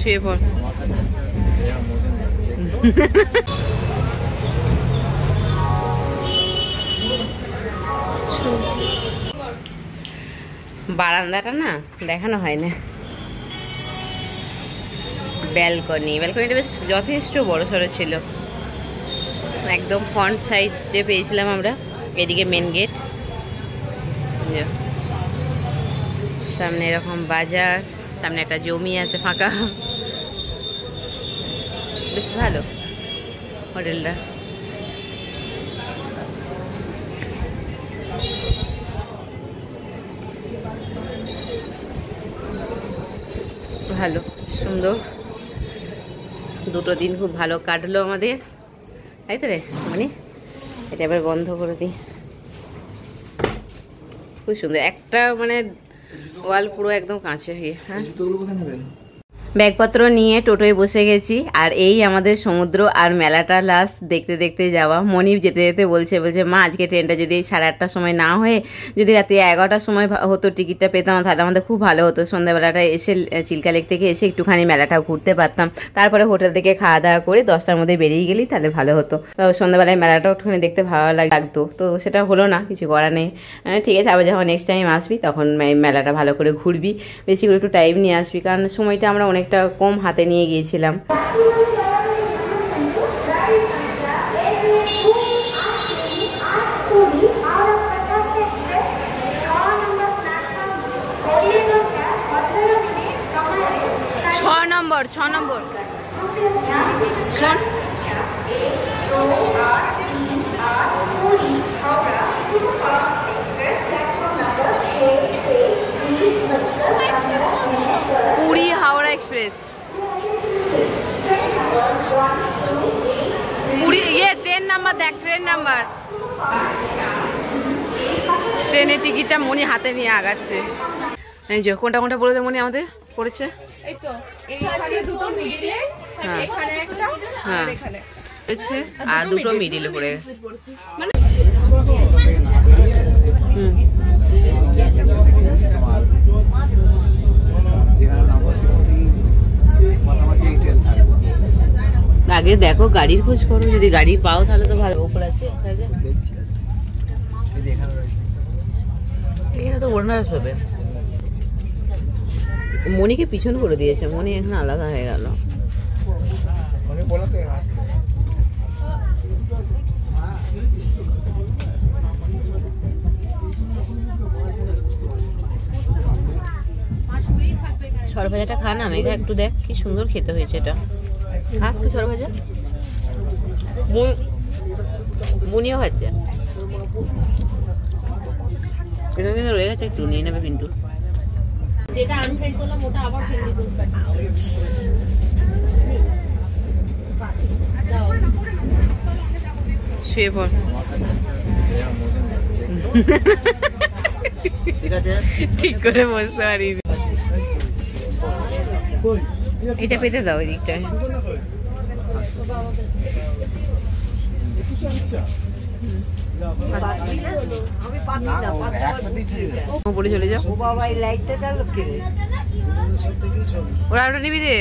শুয়ে পড়। বারান্দাটা না দেখানো হয় না। ব্যালকনিটা বেশ যথেষ্ট বড় সড়ো ছিল, একদম ফ্রন্ট সাইডে পেয়েছিলাম আমরা। এদিকে মেন গেট, সামনে এরকম বাজার, সামনে একটা জমি আছে ফাঁকা, বেশ ভালো হোটেলটা। ভালো, সুন্দর, দুটো দিন খুব ভালো কাটলো আমাদের, তাই তো রে মানে। এটা এবার বন্ধ করে দিই। খুব সুন্দর একটা মানে ওয়াল পুরো একদম কাঁচে হয়ে। হ্যাঁ, ব্যাগপত্র নিয়ে টোটোয় বসে গেছি, আর এই আমাদের সমুদ্র আর মেলাটা লাস্ট দেখতে দেখতে যাওয়া। মনিব যেতে যেতে বলছে মা আজকে ট্রেনটা যদি 8:30টার সময় না হয়ে যদি রাতে 11টার সময় হতো টিকিটটা পেতাম তাহলে আমাদের খুব ভালো হতো, সন্ধ্যাবেলাটা এসে চিল্কা লেক থেকে এসে একটুখানি মেলাটাও ঘুরতে পারতাম, তারপরে হোটেল থেকে খাওয়া দাওয়া করে 10টার মধ্যে বেরিয়ে গেলি তাহলে ভালো হতো। তো সন্ধ্যাবেলায় মেলাটাও একটুখানি দেখতে ভালো লাগতো, তো সেটা হলো না, কিছু করার নেই। ঠিক আছে, আবার যখন নেক্সট টাইম আসবি তখন মেলাটা ভালো করে ঘুরবি, বেশি করে একটু টাইম নিয়ে আসবি, কারণ সময়টা আমরা অনেকটা কম হাতে নিয়ে গিয়েছিলাম। ছ নম্বর শোন, Puri Howrah express. Puri train number দেখ, ট্রেনের টিকিটটা মনি হাতে নিয়ে আগাচ্ছে। এই যে কোনটা বলে দে মনি, আমাদের পড়েছে আর দুটো মিডিলে পড়ে। আগে দেখো গাড়ির খোঁজ করো, যদি গাড়ি পাও তাহলে তো ভালো। উপর আছে এখানে তো ওনারা শোবে। মনিকে পিছন করে দিয়েছে, মনি এখানে আলাদা হয়ে গেল। সরভাজাটা খা না, মেঘা একটু দেখ কি সুন্দর খেতে হয়েছে এটা, খা একটু সরভাজা। বুনিও খাচ্ছে, এটা কিন্তু রয়ে গেছে, একটু নিয়ে নেবে পিন্টু। যেটা আনফ্রেন্ড করলাম ওটা আবার ফেলে দিতে শুয়ে পড়। ঠিক করে বসতে পারি, এটা পেতে দাও ওই দিকটায়। উপরে চলে যাও, ওরা ওটা নিবি রে।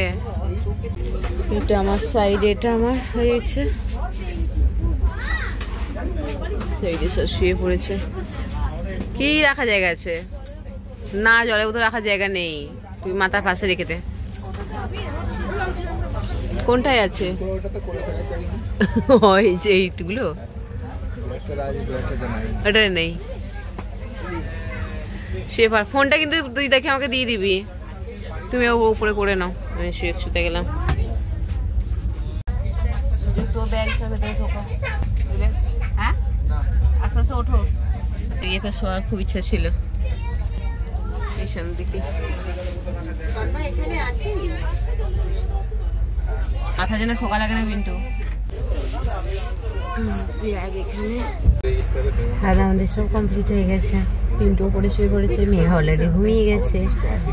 এটা আমার সাইড, এটা আমার হয়ে গেছে সাইডে, সব শুয়ে পড়েছে। কি রাখা জায়গা আছে না, জলের বোতল রাখার জায়গা নেই, তুই মাথার পাশে রেখে দে। কোনটায় আছে এইগুলো, ওটা নেই। শেফার ফোনটা কিন্তু তুই দেখে আমাকে দিয়ে দিবি, তুমি উপরে করে নাও। আমি শুতে গেলাম। দুটো ব্যাগ হ্যাঁ আস্তে আস্তে ওঠো। ইয়েতে শোয়ার খুব ইচ্ছা ছিল, দিকে মাথা যেন ঠোকা লাগে না পিন্টু। খাওয়া আমাদের সব কমপ্লিট হয়ে গেছে, পিন্টু উপরে শুয়ে পড়েছে, মেঘা অলরেডি ঘুমিয়ে গেছে,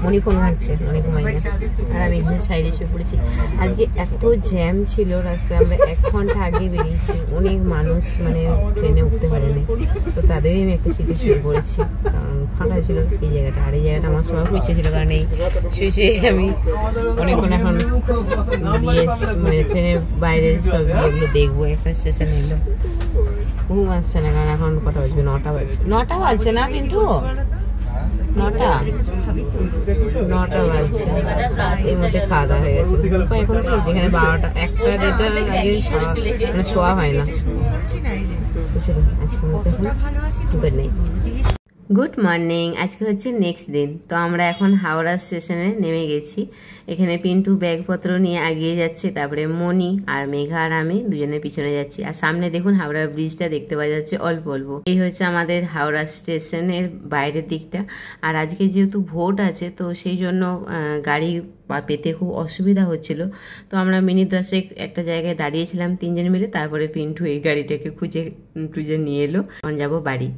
মনি ফোন ঘাটছে, মনি ঘুমাই গেছে, আর আমি এখানে সাইডে শুয়ে পড়েছি। আজকে এত জ্যাম ছিল রাস্তায়, আমরা 1 ঘন্টা আগে বেরিয়েছি, অনেক মানুষ মানে ট্রেনে উঠতে পারেনি, তো তাদেরই আমি একটা সিটে শুয়ে পড়েছি, কারণ ফাঁকা ছিল এই জায়গাটা, আর এই জায়গাটা আমার সময় খুব ইচ্ছে ছিল, কারণ এই শুয়ে শুয়ে আমি অনেকক্ষণ এখন দিয়ে মানে ট্রেনের বাইরে সব এগুলো দেখবো। একটা স্টেশন এলো, ঘুম আসছে না, কারণ এখন কটা বাজবে, 9টা বাজছে। 9টা বাজছে না পিন্টু? 9টা বাজছে, এর মধ্যে খাওয়া দাওয়া হয়ে গেছে। এখন তো যেখানে 12টা 1টা 1:30 আগে মানে শোয়া হয় না। আজকের মধ্যে গুড নাইট। Good morning. আজকে হচ্ছে নেক্সট দিন। তো আমরা এখন হাওড়া স্টেশনে নেমে গেছি। এখানে পিন্টু ব্যাগপত্র নিয়ে এগিয়ে যাচ্ছে, তারপরে মনি আর মেঘা আর আমি দুজনে পিছনে যাচ্ছি। আর সামনে দেখুন হাওড়া ব্রিজটা দেখতে পাওয়া যাচ্ছে অল্প অল্প। এই হচ্ছে আমাদের হাওড়া স্টেশনের বাইরের দিকটা। আর আজকে যেহেতু ভোট আছে, তো সেই জন্য গাড়ি পেতে খুব অসুবিধা হচ্ছিল। তো আমরা মিনিট 10 একটা জায়গায় দাঁড়িয়েছিলাম 3 জন মিলে। তারপরে পিন্টু এই গাড়িটাকে খুঁজে নিয়ে এলো। এখন যাবো বাড়ি।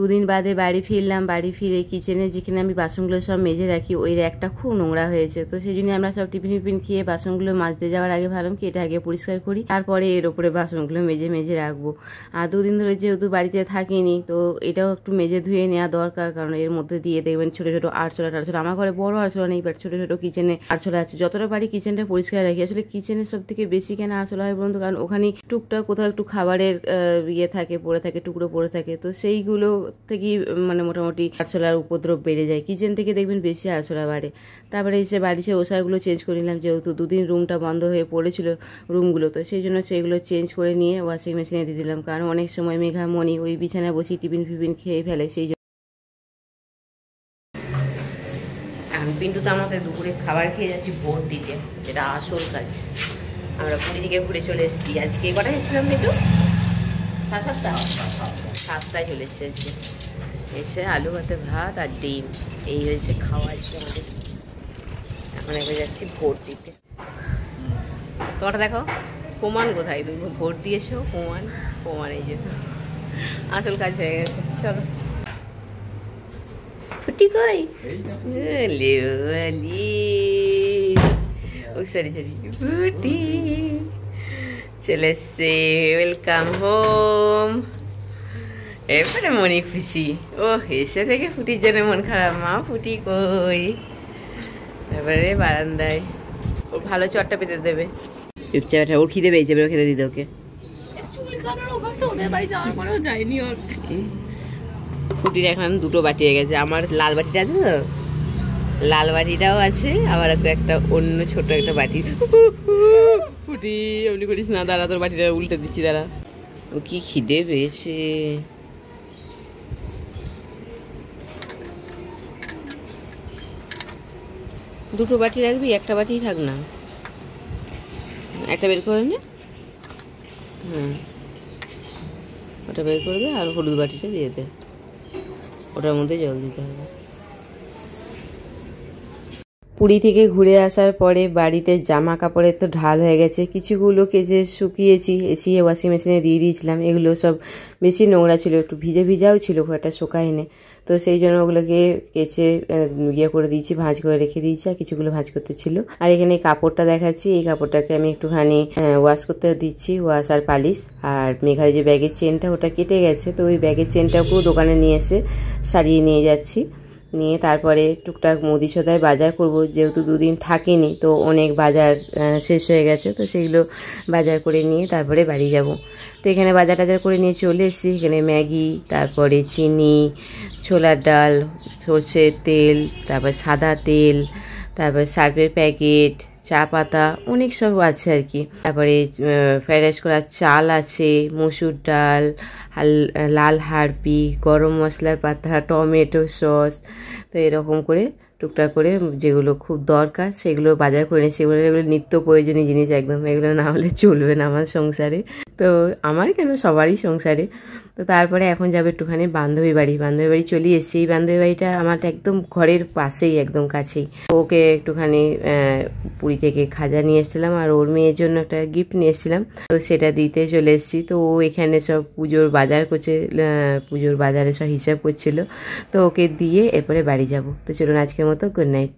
দুদিন বাদে বাড়ি ফিরলাম। বাড়ি ফিরে কিচেনে যেখানে আমি বাসনগুলো সব মেজে রাখি, ওই র্যাকটা খুব নোংরা হয়েছে। তো সেই জন্য আমরা সব টিফিন খেয়ে বাসনগুলো মাজতে যাওয়ার আগে ভাবলাম কি এটা আগে পরিষ্কার করি, তারপরে এর ওপরে বাসনগুলো মেজে রাখবো। আর দুদিন ধরে যেহেতু বাড়িতে থাকিনি, তো এটাও একটু মেজে ধুয়ে নেওয়া দরকার, কারণ এর মধ্যে দিয়ে দেখবেন ছোট ছোট আরছোলা টারছোলা। আমার ঘরে বড় আরছোলা নেই, বাট ছোট ছোট কিচেনে আরছোলা আছে। যতটা পারি কিচেনটা পরিষ্কার রাখি। আসলে কিচেনের সব থেকে বেশি কেন আরছোলা হয় বলুন তো, কারণ ওখানে টুকটাক কোথাও একটু খাবারের ইয়ে থাকে, পড়ে থাকে, টুকরো পড়ে থাকে। তো সেইগুলো থেকেই মানে মোটামুটি আরশোলার উপদ্রব বেড়ে যায়। কিচেন থেকে দেখবেন বেশি আরশোলা বাড়ে। তারপরে এসে বাড়ি সে ওষাগুলো চেঞ্জ করে নিলাম, যেহেতু দুদিন রুমটা বন্ধ হয়ে পড়েছিল রুমগুলো। তো সেই জন্য সেগুলো চেঞ্জ করে নিয়ে ওয়াশিং মেশিনে দিয়ে দিলাম, কারণ অনেক সময় মেঘা মনি ওই বিছানায় বসে টিফিন খেয়ে ফেলে। সেই জন্য পিন্টু তো আমাদের দুপুরে খাবার খেয়ে যাচ্ছি ভোট দিতে, যেটা আসল কাজ। আমরা পুরী থেকে ঘুরে চলে এসেছি। আজকে কটা এসেছিলাম পিন্টু? 7টায় চলে এসেছি আজকে। এসে আলু ভাতে ভাত আর ডিম, এই হয়েছে খাওয়া আজকে আমাদের। এখন এবার যাচ্ছি ভোট দিতে। তোমারটা দেখো, প্রমাণ কোথায়? তুমি ভোট দিয়েছো, প্রমাণ এই যে আসল কাজ হয়ে গেছে। চলো। ফুটি কই? সরি ফুটি চলে এসছে। Welcome home. এরপরে মনি খুশি। ও এসে থেকে ফুটির জন্য মন খারাপ। মা ফুটি কই? এবারে বারান্দায় ওর ভালো চটটা পেতে দেবে। চুপচাপ ওর খিদে পেয়েছে, এবার খেতে দিতে ওকে। ফুটির এখন 2টো বাটি হয়ে গেছে। আমার লাল বাটিটা আছে তো, লাল বাটিটাও আছে, আবার একটা অন্য ছোট একটা বাটি। ফুটি এমনি করিস না, দাঁড়া তোর বাটিটা উল্টে দিচ্ছি, দাঁড়া। ও কি খিদে পেয়েছে। দুটো বাটি রাখবি, একটা বাটি থাক না, একটা বের করে নে। হ্যাঁ ওটা বের করে দে, আর হলুদ বাটিটা দিয়ে দে, ওটার মধ্যে জল দিতে হবে। পুরী থেকে ঘুরে আসার পরে বাড়িতে জামা কাপড়ের তো ঢাল হয়ে গেছে। কিছুগুলো কেচে শুকিয়েছি, এসিয়ে ওয়াশিং মেশিনে দিয়ে দিয়েছিলাম। এগুলো সব বেশি নোংরা ছিল, একটু ভিজাও ছিল, খুব একটা শুকায়নি। তো সেই জন্য ওগুলোকে কেচে ইয়ে করে দিয়েছি, ভাঁজ করে রেখে দিয়েছি। আর কিছুগুলো ভাঁজ করতে ছিল। আর এখানে এই কাপড়টা দেখাচ্ছি, এই কাপড়টাকে আমি একটুখানি ওয়াশ করতে দিচ্ছি, ওয়াশ আর পালিশ। আর মেঘার যে ব্যাগের চেনটা ওটা কেটে গেছে, তো ওই ব্যাগের চেনটাও পুরো দোকানে নিয়ে এসে সারিয়ে নিয়ে যাচ্ছি। নিয়ে তারপরে টুকটাক মুদি সদায় বাজার করব, যেহেতু 2 দিন থাকিনি, তো অনেক বাজার শেষ হয়ে গেছে। তো সেইগুলো বাজার করে নিয়ে তারপরে বাড়ি যাব। তো এখানে বাজার টাজার করে নিয়ে চলে এসেছি। এখানে ম্যাগি, তারপরে চিনি, ছোলার ডাল, সর্ষের তেল, তারপর সাদা তেল, তারপর সার্ফের প্যাকেট, চা পাতা, অনেক সব আছে আর কি। তারপরে ফ্রাইড রাইস করার চাল আছে, মসুর ডাল, লাল হাড়পি, গরম মশলার পাতা, টমেটো সস। তো এরকম করে টুকটাক করে যেগুলো খুব দরকার সেগুলো বাজার করে নিই। এগুলো নিত্য প্রয়োজনীয় জিনিস একদম, এগুলো না হলে চলবে না আমার সংসারে। তো আমার কেন, সবারই সংসারে। তো তারপরে এখন যাবে একটুখানি বান্ধবী বাড়ি চলে এসেছি। এই বান্ধবী বাড়িটা আমার একদম ঘরের পাশেই, একদম কাছেই। ওকে একটুখানি পুরী থেকে খাজা নিয়ে এসেছিলাম, আর ওর মেয়ের জন্য একটা গিফট নিয়ে এসেছিলাম, তো সেটা দিতে চলে এসেছি। তো ও এখানে সব পুজোর বাজার করছে, পুজোর বাজারে সব হিসাব করছিল, তো ওকে দিয়ে এরপরে বাড়ি যাব। তো চলুন আজকের মতো গুড নাইট।